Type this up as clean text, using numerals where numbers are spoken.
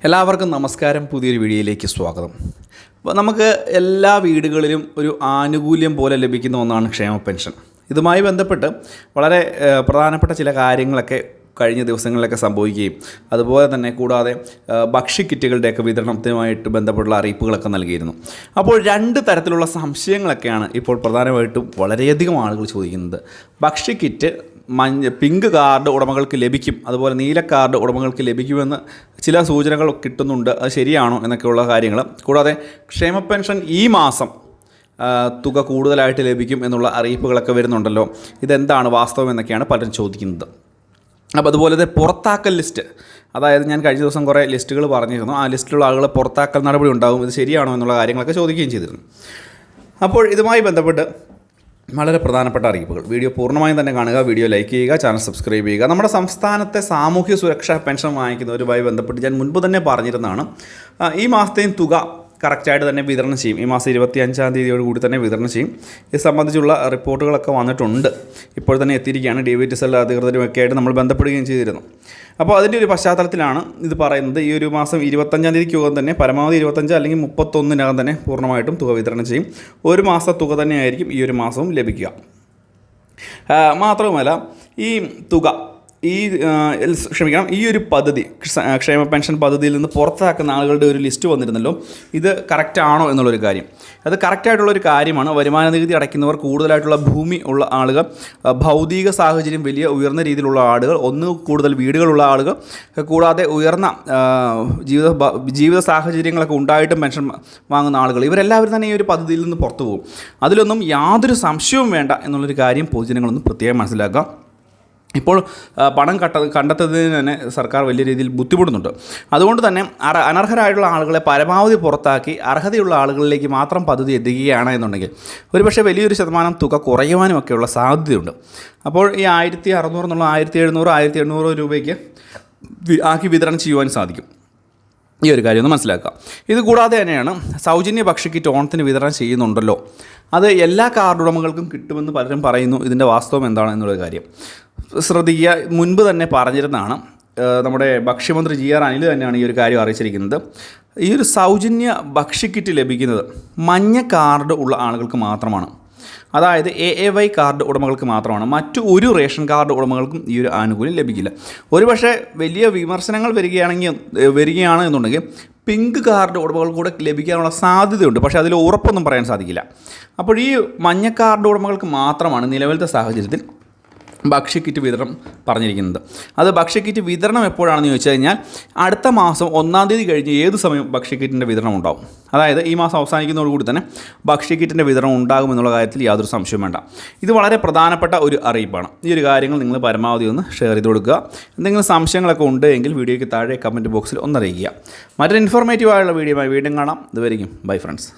എല്ലാവർക്കും നമസ്കാരം. പുതിയൊരു വീഡിയോയിലേക്ക് സ്വാഗതം. അപ്പോൾ നമുക്ക് എല്ലാ വീടുകളിലും ഒരു ആനുകൂല്യം പോലെ ലഭിക്കുന്ന ഒന്നാണ് ക്ഷേമ പെൻഷൻ. ഇതുമായി ബന്ധപ്പെട്ട് വളരെ പ്രധാനപ്പെട്ട ചില കാര്യങ്ങളൊക്കെ കഴിഞ്ഞ ദിവസങ്ങളിലൊക്കെ സംഭവിക്കുകയും അതുപോലെ തന്നെ കൂടാതെ ഭക്ഷ്യക്കിറ്റുകളുടെയൊക്കെ വിതരണത്തിനുമായിട്ട് ബന്ധപ്പെട്ടുള്ള അറിയിപ്പുകളൊക്കെ നൽകിയിരുന്നു. അപ്പോൾ രണ്ട് തരത്തിലുള്ള സംശയങ്ങളൊക്കെയാണ് ഇപ്പോൾ പ്രധാനമായിട്ടും വളരെയധികം ആളുകൾ ചോദിക്കുന്നത്. ഭക്ഷ്യക്കിറ്റ് പിങ്ക് കാർഡ് ഉടമകൾക്ക് ലഭിക്കും, അതുപോലെ നീല കാർഡ് ഉടമകൾക്ക് ലഭിക്കുമെന്ന് ചില സൂചനകൾ കിട്ടുന്നുണ്ട്. അത് ശരിയാണോ എന്നൊക്കെയുള്ള കാര്യങ്ങൾ, കൂടാതെ ക്ഷേമ പെൻഷൻ ഈ മാസം തുക കൂടുതലായിട്ട് ലഭിക്കും എന്നുള്ള അറിയിപ്പുകളൊക്കെ വരുന്നുണ്ടല്ലോ, ഇതെന്താണ് വാസ്തവം എന്നൊക്കെയാണ് പലരും ചോദിക്കുന്നത്. അപ്പോൾ അതുപോലെ തന്നെ പുറത്താക്കൽ ലിസ്റ്റ്, അതായത് ഞാൻ കഴിഞ്ഞ ദിവസം കുറേ ലിസ്റ്റുകൾ പറഞ്ഞിരുന്നു, ആ ലിസ്റ്റിലുള്ള ആളുകളെ പുറത്താക്കൽ നടപടി ഉണ്ടാകും, ഇത് ശരിയാണോ എന്നുള്ള കാര്യങ്ങളൊക്കെ ചോദിക്കുകയും ചെയ്തിരുന്നു. അപ്പോൾ ഇതുമായി ബന്ധപ്പെട്ട് വളരെ പ്രധാനപ്പെട്ട അറിയിപ്പുകൾ. വീഡിയോ പൂർണ്ണമായും തന്നെ കാണുക, വീഡിയോ ലൈക്ക് ചെയ്യുക, ചാനൽ സബ്സ്ക്രൈബ് ചെയ്യുക. നമ്മുടെ സംസ്ഥാനത്തെ സാമൂഹ്യ സുരക്ഷാ പെൻഷൻ വാങ്ങിക്കുന്നവരുമായി ബന്ധപ്പെട്ട് ഞാൻ മുൻപ് തന്നെ പറഞ്ഞിരുന്നതാണ്. ഈ മാസത്തെയും തുക കറക്റ്റായിട്ട് തന്നെ വിതരണം ചെയ്യും. ഈ മാസം 25-ാം തീയതിയോട് കൂടി തന്നെ വിതരണം ചെയ്യും. ഇത് സംബന്ധിച്ചുള്ള റിപ്പോർട്ടുകളൊക്കെ വന്നിട്ടുണ്ട്, ഇപ്പോൾ തന്നെ എത്തിയിരിക്കുകയാണ്. DVTSL അധികൃതരുമൊക്കെ ആയിട്ട് നമ്മൾ ബന്ധപ്പെടുകയും ചെയ്തിരുന്നു. അപ്പോൾ അതിൻ്റെ ഒരു പശ്ചാത്തലത്തിലാണ് ഇത് പറയുന്നത്. ഈ ഒരു മാസം 25-ാം തീയതിക്കകം തന്നെ പരമാവധി 25 അല്ലെങ്കിൽ 31-നകം തന്നെ പൂർണ്ണമായിട്ടും തുക വിതരണം ചെയ്യും. ഒരു മാസത്തെ തുക തന്നെയായിരിക്കും ഈ ഒരു മാസവും ലഭിക്കുക. മാത്രവുമല്ല, ഈ തുക ഈ ഒരു പദ്ധതി, ക്ഷേമ പെൻഷൻ പദ്ധതിയിൽ നിന്ന് പുറത്താക്കുന്ന ആളുകളുടെ ഒരു ലിസ്റ്റ് വന്നിരുന്നല്ലോ, ഇത് കറക്റ്റാണോ എന്നുള്ളൊരു കാര്യം. അത് കറക്റ്റായിട്ടുള്ളൊരു കാര്യമാണ്. വരുമാന നികുതി അടയ്ക്കുന്നവർ, കൂടുതലായിട്ടുള്ള ഭൂമി ഉള്ള ആളുകൾ, ഭൗതിക സാഹചര്യം വലിയ ഉയർന്ന രീതിയിലുള്ള ആളുകൾ, കൂടുതൽ വീടുകളുള്ള ആളുകൾ, കൂടാതെ ഉയർന്ന ജീവിത സാഹചര്യങ്ങളൊക്കെ ഉണ്ടായിട്ടും പെൻഷൻ വാങ്ങുന്ന ആളുകൾ, ഇവരെല്ലാവരും തന്നെ ഈ ഒരു പദ്ധതിയിൽ നിന്ന് പുറത്തു പോകും. അതിലൊന്നും യാതൊരു സംശയവും വേണ്ട എന്നുള്ളൊരു കാര്യം പൊതുജനങ്ങളൊന്ന് പ്രത്യേകം മനസ്സിലാക്കുക. ഇപ്പോൾ പണം കണ്ടെത്തുന്നതിന് തന്നെ സർക്കാർ വലിയ രീതിയിൽ ബുദ്ധിമുട്ടുന്നുണ്ട്. അതുകൊണ്ട് തന്നെ അനർഹരായിട്ടുള്ള ആളുകളെ പരമാവധി പുറത്താക്കി അർഹതയുള്ള ആളുകളിലേക്ക് മാത്രം പദ്ധതി എത്തിക്കുകയാണ് എന്നുണ്ടെങ്കിൽ ഒരുപക്ഷെ വലിയൊരു ശതമാനം തുക കുറയുവാനുമൊക്കെയുള്ള സാധ്യതയുണ്ട്. അപ്പോൾ ഈ 1600 എന്നുള്ള 1700, 1800 രൂപയ്ക്ക് ആക്കി വിതരണം ചെയ്യുവാൻ സാധിക്കും. ഈ ഒരു കാര്യം ഒന്ന് മനസ്സിലാക്കുക. ഇത് കൂടാതെ തന്നെയാണ് സൗജന്യ ഭക്ഷ്യക്കിറ്റ് ഓണത്തിന് വിതരണം ചെയ്യുന്നുണ്ടല്ലോ, അത് എല്ലാ കാർഡ് ഉടമകൾക്കും കിട്ടുമെന്ന് പലരും പറയുന്നു. ഇതിൻ്റെ വാസ്തവം എന്താണ് എന്നുള്ള കാര്യം ശ്രദ്ധിക്കുക. മുൻപ് തന്നെ പറഞ്ഞിരുന്നതാണ്. നമ്മുടെ ഭക്ഷ്യമന്ത്രി GR അനിൽ തന്നെയാണ് ഈ ഒരു കാര്യം അറിയിച്ചിരിക്കുന്നത്. ഈ ഒരു സൗജന്യ ഭക്ഷ്യക്കിറ്റ് ലഭിക്കുന്നത് മഞ്ഞ കാർഡ് ഉള്ള ആളുകൾക്ക് മാത്രമാണ്. അതായത് AAY കാർഡ് ഉടമകൾക്ക് മാത്രമാണ്. മറ്റു ഒരു റേഷൻ കാർഡ് ഉടമകൾക്കും ഈ ഒരു ആനുകൂല്യം ലഭിക്കില്ല. ഒരുപക്ഷെ വലിയ വിമർശനങ്ങൾ വരികയാണ് എന്നുണ്ടെങ്കിൽ പിങ്ക് കാർഡ് ഉടമകൾക്ക് കൂടെ ലഭിക്കാനുള്ള സാധ്യതയുണ്ട്, പക്ഷേ അതിൽ ഉറപ്പൊന്നും പറയാൻ സാധിക്കില്ല. അപ്പോൾ ഈ മഞ്ഞ കാർഡ് ഉടമകൾക്ക് മാത്രമാണ് നിലവിലത്തെ സാഹചര്യത്തിൽ ഭക്ഷ്യക്കിറ്റ് വിതരണം പറഞ്ഞിരിക്കുന്നത്. അത് ഭക്ഷ്യക്കിറ്റ് വിതരണം എപ്പോഴാണെന്ന് ചോദിച്ചു കഴിഞ്ഞാൽ അടുത്ത മാസം 1-ാം തീയതി കഴിഞ്ഞ് ഏത് സമയം ഭക്ഷ്യക്കിറ്റിൻ്റെ വിതരണം ഉണ്ടാകും. അതായത് ഈ മാസം അവസാനിക്കുന്നതോടുകൂടി തന്നെ ഭക്ഷ്യക്കിറ്റിൻ്റെ വിതരണം ഉണ്ടാകുമെന്നുള്ള കാര്യത്തിൽ യാതൊരു സംശയവും വേണ്ട. ഇത് വളരെ പ്രധാനപ്പെട്ട ഒരു അറിയിപ്പാണ്. ഈ ഒരു കാര്യങ്ങൾ നിങ്ങൾ പരമാവധി ഒന്ന് ഷെയർ ചെയ്ത് കൊടുക്കുക. എന്തെങ്കിലും സംശയങ്ങളൊക്കെ ഉണ്ട് എങ്കിൽ വീഡിയോയ്ക്ക് താഴെ കമൻറ്റ് ബോക്സിൽ ഒന്നറിയിക്കുക. മറ്റൊരു ഇൻഫോർമേറ്റീവായുള്ള വീഡിയോയുമായി വീണ്ടും കാണാം. ഇതുവരെയും ബൈ ഫ്രണ്ട്സ്.